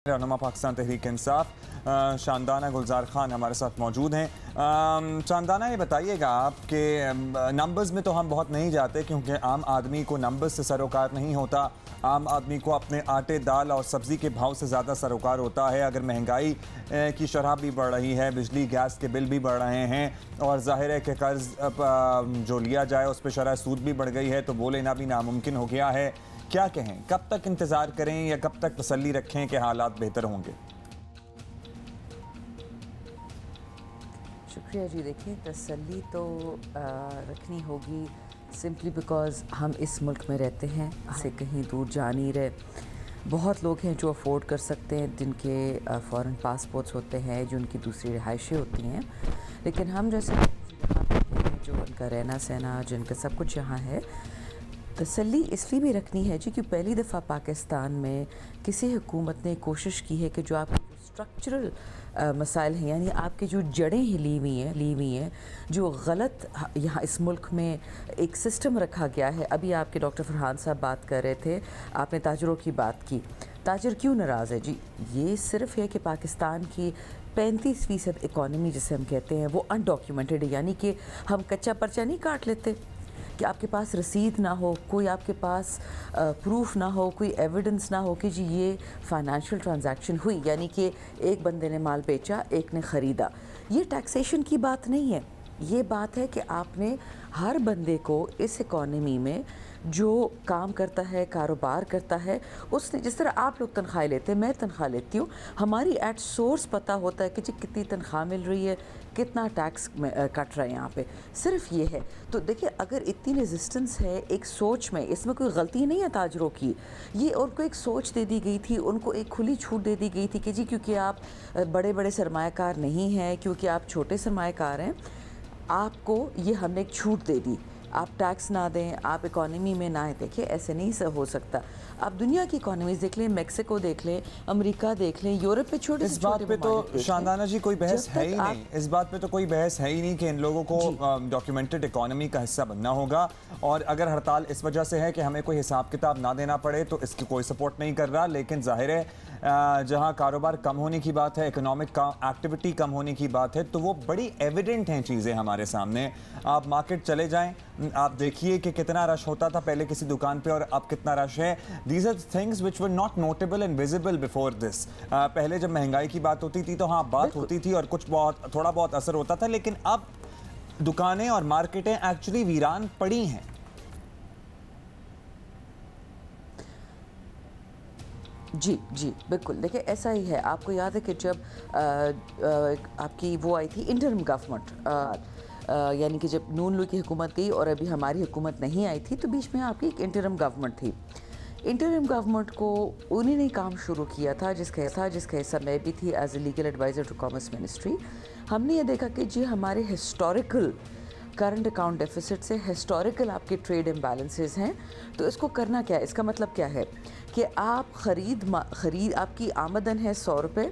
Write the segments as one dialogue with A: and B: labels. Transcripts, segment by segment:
A: रहनुमा पाकिस्तान तहरीक इंसाफ शानदाना गुलजार खान हमारे साथ मौजूद हैं। शानदाना, ये बताइएगा आप कि नंबर्स में तो हम बहुत नहीं जाते क्योंकि आम आदमी को नंबर्स से सरोकार नहीं होता। आम आदमी को अपने आटे, दाल और सब्ज़ी के भाव से ज़्यादा सरोकार होता है। अगर महंगाई की शरह भी बढ़ रही है, बिजली गैस के बिल भी बढ़ रहे हैं और ज़ाहिर है कि कर्ज़ जो लिया जाए उस पर शरह सूद भी बढ़ गई है तो वो लेना भी नामुमकिन हो गया है। क्या कहें, कब तक इंतज़ार करें या कब तक तसल्ली रखें कि हालात बेहतर होंगे?
B: शुक्रिया जी। देखिए, तसल्ली तो रखनी होगी सिंपली बिकॉज़ हम इस मुल्क में रहते हैं, इससे कहीं दूर जा नहीं रहे। बहुत लोग हैं जो अफोर्ड कर सकते हैं, जिनके फ़ॉरेन पासपोर्ट्स होते हैं, जो उनकी दूसरी रिहाइशें होती हैं, लेकिन हम जैसे यहाँ पे हैं जो उनका रहना सहना, जिनका सब कुछ यहाँ है, तसल्ली इसलिए भी रखनी है जी कि पहली दफ़ा पाकिस्तान में किसी हुकूमत ने कोशिश की है कि जो आपके स्ट्रक्चरल मसाइल हैं, यानी आपकी जो जड़ें ली हुई हैं, जो गलत यहाँ इस मुल्क में एक सिस्टम रखा गया है। अभी आपके डॉक्टर फरहान साहब बात कर रहे थे, आपने ताजरों की बात की। ताजर क्यों नाराज़ है जी? ये सिर्फ है कि पाकिस्तान की 35% इकॉनमी जिसे हम कहते हैं वो अनडॉक्यूमेंटेड है, यानी कि हम कच्चा पर्चा नहीं काट लेते कि आपके पास रसीद ना हो, कोई आपके पास प्रूफ ना हो, कोई एविडेंस ना हो कि जी ये फाइनेंशियल ट्रांजैक्शन हुई, यानी कि एक बंदे ने माल बेचा, एक ने ख़रीदा। ये टैक्सेशन की बात नहीं है, ये बात है कि आपने हर बंदे को इस इकॉनमी में जो काम करता है, कारोबार करता है, उसने जिस तरह आप लोग तनख्वाह लेते हैं, मैं तनख्वाह लेती हूँ, हमारी एट सोर्स पता होता है कि जी कितनी तनख्वाह मिल रही है, कितना टैक्स कट रहा है यहाँ पे, सिर्फ ये है। तो देखिए, अगर इतनी रेजिस्टेंस है एक सोच में, इसमें कोई गलती नहीं है ताजरों की, ये उनको एक सोच दे दी गई थी, उनको एक खुली छूट दे दी गई थी कि जी क्योंकि आप बड़े बड़े सरमायाकार नहीं हैं, क्योंकि आप छोटे सरमायाकार हैं, आपको ये हमने एक छूट दे दी, आप टैक्स ना दें, आप इकॉनमी में ना आए। देखिए, ऐसे नहीं हो सकता। आप दुनिया की इकॉनमीज देख लें, मेक्सिको देख लें, अमेरिका देख लें, यूरोप पे छोटे
A: इस बात पे तो शानदाना जी कोई बहस है ही नहीं, इस बात पे तो कोई बहस है ही नहीं कि इन लोगों को डॉक्यूमेंटेड इकॉनमी का हिस्सा बनना होगा। और अगर हड़ताल इस वजह से है कि हमें कोई हिसाब किताब ना देना पड़े तो इसकी कोई सपोर्ट नहीं कर रहा, लेकिन जाहिर है जहां कारोबार कम होने की बात है, इकोनॉमिक एक्टिविटी कम होने की बात है, तो वो बड़ी एविडेंट हैं चीज़ें हमारे सामने। आप मार्केट चले जाएं, आप देखिए कि कितना रश होता था पहले किसी दुकान पे और अब कितना रश है। These are things which were not notable and visible before this. पहले जब महंगाई की बात होती थी तो हाँ बात होती थी और कुछ बहुत थोड़ा बहुत असर होता था, लेकिन अब दुकानें और मार्केटें एक्चुअली वीरान पड़ी हैं।
B: जी जी बिल्कुल। देखिए, ऐसा ही है। आपको याद है कि जब आपकी वो आई थी इंटरिम गवर्नमेंट, यानी कि जब नून लीग की हुकूमत गई और अभी हमारी हुकूमत नहीं आई थी, तो बीच में आपकी एक इंटरिम गवर्नमेंट थी। इंटरिम गवर्नमेंट को उन्हीं ने काम शुरू किया था जिसका हिस्सा मैं भी थी as a legal adviser to commerce ministry. हमने ये देखा कि जी हमारे हिस्टोरिकल करंट अकाउंट डेफिसिट से हिस्टोरिकल आपके ट्रेड इम्बैलेंसेस हैं, तो इसको करना क्या है? इसका मतलब क्या है कि आप खरीद आपकी आमदन है 100 रुपये,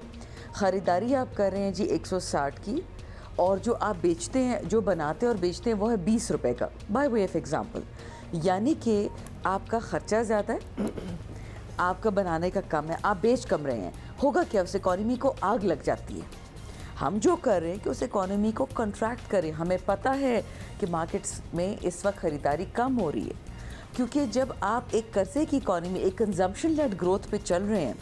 B: ख़रीदारी आप कर रहे हैं जी 160 की, और जो आप बेचते हैं, जो बनाते हैं और बेचते हैं, वो है 20 रुपये का, बाय वे ऑफ एग्ज़ाम्पल। यानी कि आपका ख़र्चा ज़्यादा है, आपका बनाने का कम है, आप बेच कम रहे हैं। होगा क्या? उस इकॉनमी को आग लग जाती है। हम जो कर रहे हैं कि उस इकॉनमी को कंट्रैक्ट करें। हमें पता है कि मार्केट्स में इस वक्त ख़रीदारी कम हो रही है, क्योंकि जब आप एक कर्जे की इकॉनमी, एक कंजम्पशन लेड ग्रोथ पे चल रहे हैं,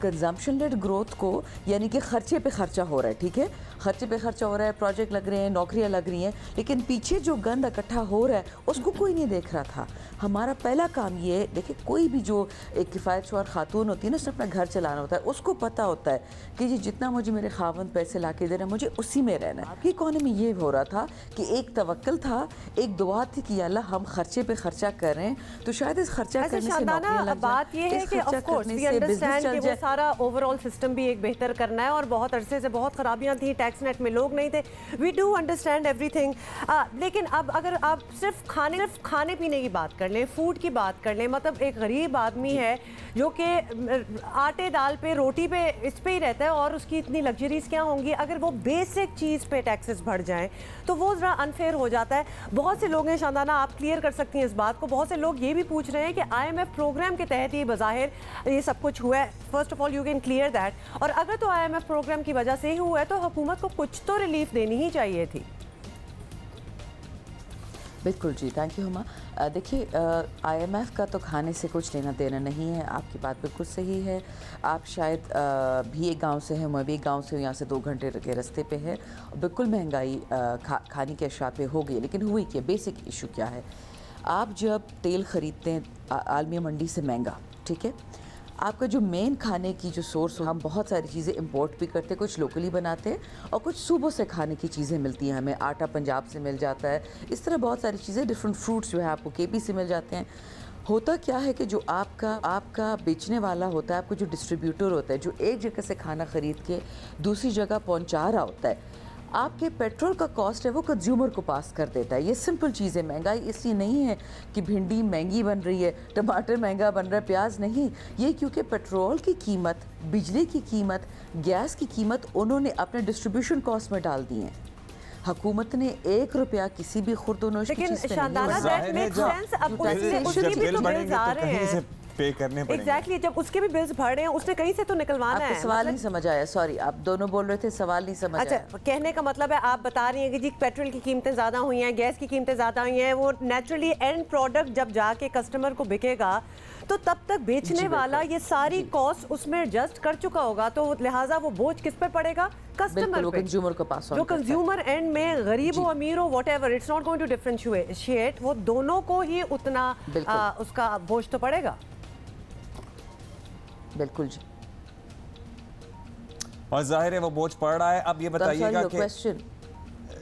B: कंजम्पशन लेड ग्रोथ को यानी कि खर्चे पे खर्चा हो रहा है, ठीक है, खर्चे पे खर्चा हो रहा है, प्रोजेक्ट लग रहे हैं, नौकरियां लग रही हैं, लेकिन पीछे जो गंद इकट्ठा हो रहा है उसको कोई नहीं देख रहा था। हमारा पहला काम ये, देखिए, कोई भी जो एक किफ़ायतशुमार खातून होती है ना, उसने अपना घर चलाना होता है, उसको पता होता है कि जी जितना मुझे मेरे खावंद पैसे ला के दे रहे हैं, मुझे उसी में रहना है। आपकी इकॉनमी ये हो रहा था कि एक तवक्कल था, एक दुआ थी कि अल्लाह हम खर्चे पे खर्चा कर रहे हैं, तो शायद इस खर्चा करने से नौकरियां लग जाएं।
C: बात ये है कि ऑफ कोर्स वी अंडरस्टैंड कि वो सारा ओवरऑल सिस्टम भी एक बेहतर करना है और बहुत अरसे से बहुत खराबियां थी। टैक्स नेट में लोग नहीं थे। वी डू अंडरस्टैंड एवरीथिंग, लेकिन अब अगर आप सिर्फ खाने पीने की बात कर लें, फूड की बात कर लें, मतलब एक गरीब आदमी है जो कि आटे दाल पे रोटी पे इस पे ही रहता है और उसकी इतनी लग्जरीज क्या होंगी, अगर वो बेसिक चीज़ पे टैक्सेस बढ़ जाएं तो वो ज़रा अनफेयर हो जाता है। बहुत से लोग हैं, शानदाना आप क्लियर कर सकती हैं इस बात को, बहुत से लोग ये भी पूछ रहे हैं कि IMF प्रोग्राम के तहत ही बज़ाहिर ये सब कुछ हुआ है। First of all you can clear that, और अगर तो IMF प्रोग्राम की वजह से ही हुआ है तो हुकूमत को कुछ तो रिलीफ देनी ही चाहिए थी।
B: बिल्कुल जी, थैंक यू हुमा। देखिए, IMF का तो खाने से कुछ लेना देना नहीं है, आपकी बात बिल्कुल सही है। आप शायद भी एक गांव से हैं, मैं भी एक गांव से हूँ, यहाँ से 2 घंटे के रास्ते पे है। बिल्कुल महंगाई खाने के अशया पे हो गई, लेकिन हुई क्या, बेसिक इशू क्या है? आप जब तेल ख़रीदते हैं आलमी मंडी से महंगा, ठीक है, आपका जो मेन खाने की जो सोर्स, हम बहुत सारी चीज़ें इंपोर्ट भी करते हैं, कुछ लोकली बनाते हैं और कुछ सूबों से खाने की चीज़ें मिलती हैं हमें। आटा पंजाब से मिल जाता है, इस तरह बहुत सारी चीज़ें, डिफरेंट फ्रूट्स जो है आपको KP से मिल जाते हैं। होता क्या है कि जो आपका बेचने वाला होता है, आपको जो डिस्ट्रीब्यूटर होता है, जो एक जगह से खाना ख़रीद के दूसरी जगह पहुँचा रहा होता है, आपके पेट्रोल का कॉस्ट है वो कंज्यूमर को पास कर देता है। ये सिंपल चीज़ है। महंगाई इसलिए नहीं है कि भिंडी महंगी बन रही है, टमाटर महंगा बन रहा है, प्याज नहीं, ये क्योंकि पेट्रोल की कीमत, बिजली की कीमत, गैस की कीमत उन्होंने अपने डिस्ट्रीब्यूशन कॉस्ट में डाल दी है। हुकूमत ने 1 रुपया किसी भी खुर्दोनोश की चीज़ पे नहीं
A: पे करने पड़ेंगे।
C: Exactly, जब उसके भी बिल्स भर रहे हैं उसने कहीं से तो निकलवाना है।
B: सवाल नहीं समझ आया, सॉरी, आप दोनों बोल रहे थे, सवाल नहीं समझ आया।
C: अच्छा, कहने का मतलब है आप बता रही हैं कि जी पेट्रोल की कीमतें ज़्यादा हुई हैं, गैस की कीमतें ज़्यादा हुई हैं, वो नेचुरली एंड प्रोडक्ट जब जाके कस्टमर को बिकेगा तो तब तक बेचने वाला ये सारी कॉस्ट उसमें एडजस्ट कर चुका होगा, तो लिहाजा वो बोझ किस पे पड़ेगा? कस्टमर पे,
B: कंज्यूमर को पास ऑन,
C: जो कंज्यूमर एंड में गरीब हो अमीर हो whatever, it's not going to differentiate, वो दोनों को ही उतना उसका बोझ तो पड़ेगा।
B: बिल्कुल जी,
A: और जाहिर है वो बोझ पड़ रहा है। अब ये बताइएगा कि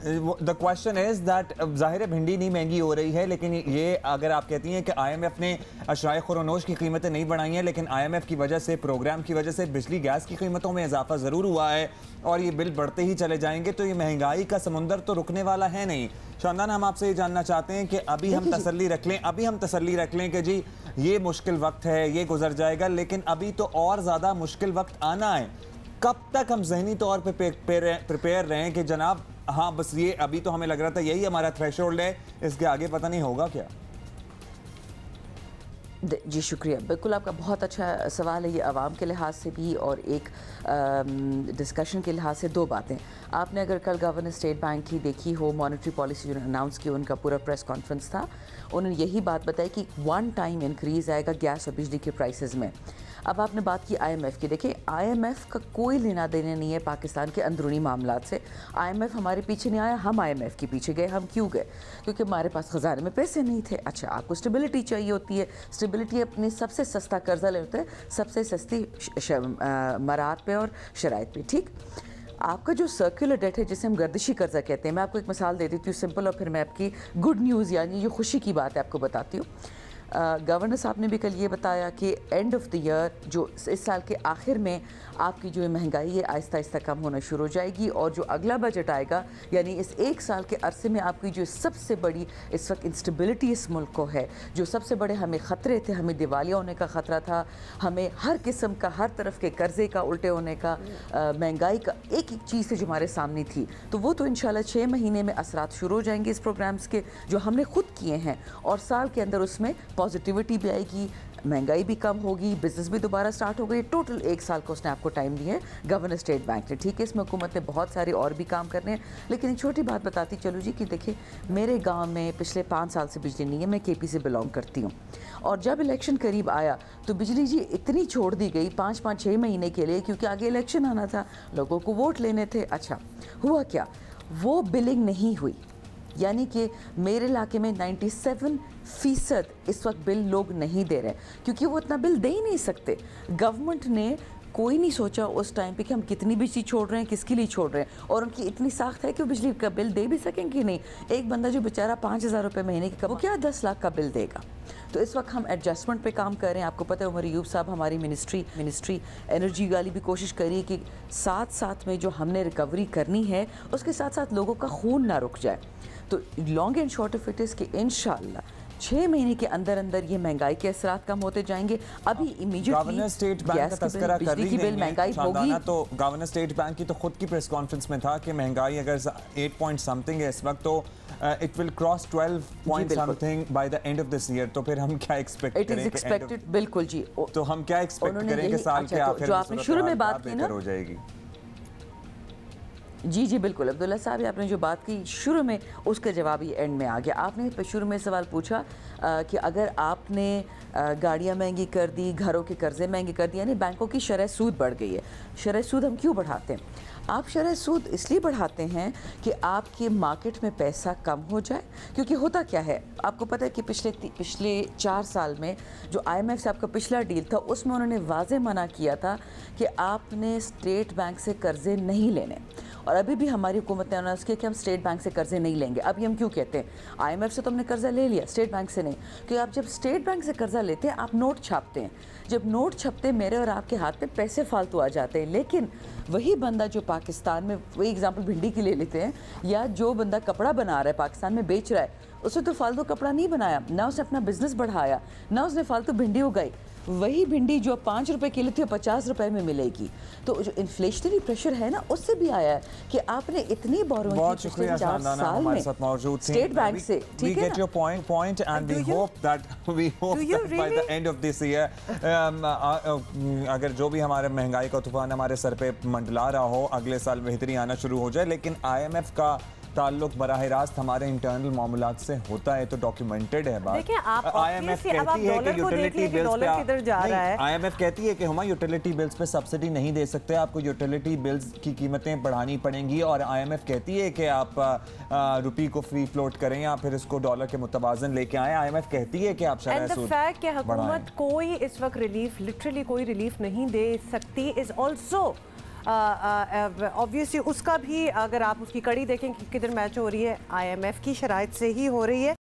A: द क्वेश्चन इज दैट जाहिर है भिंडी नहीं महंगी हो रही है, लेकिन ये अगर आप कहती हैं कि IMF ने अशराए खुरोनोश की कीमतें नहीं बढ़ाई हैं, लेकिन IMF की वजह से, प्रोग्राम की वजह से बिजली गैस की कीमतों में इजाफा ज़रूर हुआ है और ये बिल बढ़ते ही चले जाएंगे, तो ये महंगाई का समुंदर तो रुकने वाला है नहीं। शानदान, हम आपसे ये जानना चाहते हैं कि अभी हम तसल्ली रख लें कि जी ये मुश्किल वक्त है, ये गुजर जाएगा, लेकिन अभी तो और ज़्यादा मुश्किल वक्त आना है। कब तक हम जहनी तौर पे प्रिपेयर रहें कि जनाब हाँ बस ये अभी तो हमें लग रहा था यही हमारा थ्रेशोल्ड है, इसके आगे पता नहीं होगा क्या?
B: जी शुक्रिया, बिल्कुल आपका बहुत अच्छा सवाल है ये, आवाम के लिहाज से भी और एक डिस्कशन के लिहाज से। 2 बातें आपने अगर कल गवर्नर स्टेट बैंक की देखी हो, मॉनेटरी पॉलिसी जो अनाउंस की, उनका पूरा प्रेस कॉन्फ्रेंस था, उन्होंने यही बात बताई कि 1 टाइम इंक्रीज़ आएगा गैस और बिजली के प्राइसेस में। अब आपने बात की IMF की, देखिए IMF का कोई लेना देना नहीं है पाकिस्तान के अंदरूनी मामलात से। IMF हमारे पीछे नहीं आया, हम IMF के पीछे गए। हम क्यों गए? क्योंकि हमारे पास खजाने में पैसे नहीं थे। अच्छा, आपको स्टेबिलिटी चाहिए होती है, स्टेबिलिटी अपनी सबसे सस्ता कर्जा लेते हैं, सबसे सस्ती मराहत पे और शराइत पे, ठीक। आपका जो सर्कुलर डेट है जिसे हम गर्दिशी कर्जा कहते हैं, मैं आपको एक मिसाल दे देती हूँ सिंपल, और फिर मैं आपकी गुड न्यूज़ यानी जो खुशी की बात है आपको बताती हूँ। गवर्नर साहब ने भी कल ये बताया कि एंड ऑफ द ईयर, जो इस साल के आखिर में आपकी जो महंगाई है आहिस्ता आहिस्ता कम होना शुरू हो जाएगी, और जो अगला बजट आएगा यानी इस 1 साल के अरसे में आपकी जो सबसे बड़ी इस वक्त इंस्टेबिलिटी इस मुल्क को है, जो सबसे बड़े हमें ख़तरे थे, हमें दिवालिया होने का ख़तरा था, हमें हर किस्म का, हर तरफ के कर्जे का, उल्टे होने का, महंगाई का, एक एक चीज़ जो हमारे सामने थी, तो वो तो इंशाल्लाह 6 महीने में असरात शुरू हो जाएंगे इस प्रोग्राम्स के जो हमने खुद किए हैं, और साल के अंदर उसमें पॉजिटिविटी भी आएगी, महंगाई भी कम होगी, बिजनेस भी दोबारा स्टार्ट हो गई। टोटल 1 साल का उसने आपको टाइम दिया है गवर्नर स्टेट बैंक ने, ठीक है। इसमें हुकूमत ने बहुत सारे और भी काम करने हैं, लेकिन एक छोटी बात बताती चलो जी कि देखिए मेरे गांव में पिछले 5 साल से बिजली नहीं है, मैं KP से बिलोंग करती हूँ, और जब इलेक्शन करीब आया तो बिजली जी इतनी छोड़ दी गई 5-5-6 महीने के लिए, क्योंकि आगे इलेक्शन आना था, लोगों को वोट लेने थे। अच्छा, हुआ क्या, वो बिलिंग नहीं हुई, यानी कि मेरे इलाके में 97% इस वक्त बिल लोग नहीं दे रहे, क्योंकि वो इतना बिल दे ही नहीं सकते। गवर्नमेंट ने कोई नहीं सोचा उस टाइम पे कि हम कितनी बिजली छोड़ रहे हैं, किसके लिए छोड़ रहे हैं, और उनकी इतनी साख्त है कि वो बिजली का बिल दे भी सकेंगे कि नहीं। एक बंदा जो बेचारा 5,000 रुपये महीने की, वो क्या 10 लाख का बिल देगा। तो इस वक्त हम एडजस्टमेंट पे काम कर रहे हैं। आपको पता है उमर अयूब साहब हमारी मिनिस्ट्री एनर्जी वाली भी कोशिश करिए कि साथ साथ में जो हमने रिकवरी करनी है उसके साथ साथ लोगों का खून ना रुक जाए। तो long and short of it is कि इंशाल्लाह 6 महीने के अंदर अंदर ये महंगाई के असरात कम होते जाएंगे। अभी इमीडिएटली
A: गवर्नर स्टेट बैंक का तस्करा कर रही
B: बिल महंगाई होगी।
A: तो गवर्नर स्टेट बैंक की तो खुद की प्रेस कॉन्फ्रेंस में था कि महंगाई अगर 8 पॉइंट समथिंग है इस वक्त, तो it will cross 12 point something by the end of this year. तो फिर हम क्या एक्सपेक्ट करें?
B: इट इज एक्सपेक्टेड, बिल्कुल जी।
A: तो हम क्या एक्सपेक्ट करें कि साल के आखिर
B: जो आपने शुरू में बात की ना
A: हो जाएगी।
B: जी बिल्कुल अब्दुल्ला साहब, आपने जो बात की शुरू में उसका जवाब ही एंड में आ गया। आपने शुरू में सवाल पूछा कि अगर आपने गाड़ियाँ महंगी कर दी, घरों के कर्जे महंगे कर दिए, यानी बैंकों की शरह सूद बढ़ गई है। शरह सूद हम क्यों बढ़ाते हैं? आप शरह सूद इसलिए बढ़ाते हैं कि आपके मार्केट में पैसा कम हो जाए। क्योंकि होता क्या है, आपको पता है कि पिछले 4 साल में जो IMF से आपका पिछला डील था उसमें उन्होंने वाज़े मना किया था कि आपने स्टेट बैंक से कर्जे नहीं लेने, और अभी भी हमारी हुकूमत ने अनाउंस किया कि हम स्टेट बैंक से कर्जे नहीं लेंगे। अभी हम क्यों कहते हैं IMF से तो हमने कर्जा ले लिया, स्टेट बैंक से नहीं, क्योंकि आप जब स्टेट बैंक से कर्जा लेते हैं आप नोट छापते हैं। जब नोट छपते मेरे और आपके हाथ में पैसे फालतू आ जाते हैं। लेकिन वही बंदा जो पाकिस्तान में, वही एग्जांपल भिंडी की ले लेते हैं, या जो बंदा कपड़ा बना रहा है पाकिस्तान में बेच रहा है, उसने तो फालतू कपड़ा नहीं बनाया, ना उसने अपना बिजनेस बढ़ाया, ना उसने फालतू भिंडी उगाई। वही भिंडी जो 5 रुपए किलो थी 50 रुपए में मिलेगी। तो जो इन्फ्लेशनरी प्रेशर है ना उससे भी आया है कि आपने इतनी बोरोइंग
A: बहुत शुक्रिया शानदाना हमारे साथ मौजूद थी
B: स्टेट बैंक से।
A: We get your point and we hope that by the end of this year अगर जो भी हमारे महंगाई का तूफान हमारे सर पे मंडला रहा हो, अगले साल बेहतरी आना शुरू हो जाए। लेकिन IMF का ताल्लुक बराह रास्त हमारे इंटरनल मामलात से होता है, तो डॉक्यूमेंटेड है बात।
C: देखिए आप
A: IMF कहती है कि यूटिलिटी बिल्स पे
C: किधर जा रहा है।
A: IMF कहती है कि हम यूटिलिटी बिल्स पे सब्सिडी नहीं दे सकते, आपको यूटिलिटी बिल्स की कीमतें बढ़ानी पड़ेंगी। और IMF कहती है कि आप रुपी को फ्री फ्लोट करें या फिर इसको डॉलर के मुतवाजन लेके आए। IMF कहती है कि आप शरह सूद
C: फैक्ट कि हुकूमत कोई इस वक्त रिलीफ, लिटरली कोई रिलीफ नहीं दे सकती इज ऑल्सो ऑब्वियसली। उसका भी अगर आप उसकी कड़ी देखें कि किधर मैच हो रही है, IMF की शराइत से ही हो रही है।